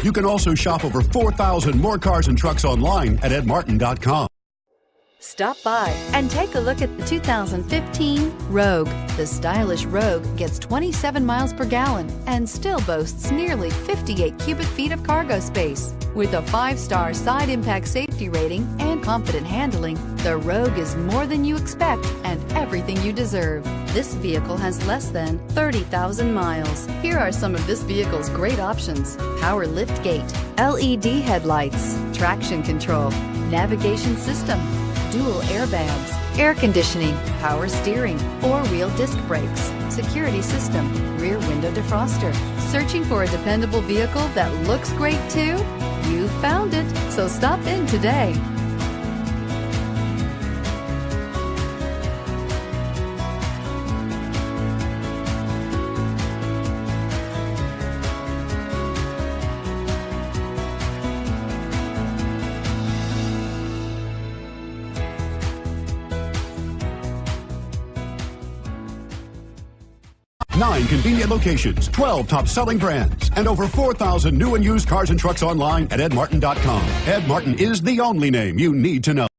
You can also shop over 4,000 more cars and trucks online at edmartin.com. Stop by and take a look at the 2015 Rogue. The stylish Rogue gets 27 miles per gallon and still boasts nearly 58 cubic feet of cargo space. With a 5-star side impact safety rating and confident handling, the Rogue is more than you expect and everything you deserve. This vehicle has less than 30,000 miles. Here are some of this vehicle's great options: power lift gate, LED headlights, traction control, navigation system, dual airbags, air conditioning, power steering, 4-wheel disc brakes, security system, rear window defroster. Searching for a dependable vehicle that looks great too? You found it, so stop in today. Nine convenient locations, 12 top-selling brands, and over 4,000 new and used cars and trucks online at edmartin.com. Ed Martin is the only name you need to know.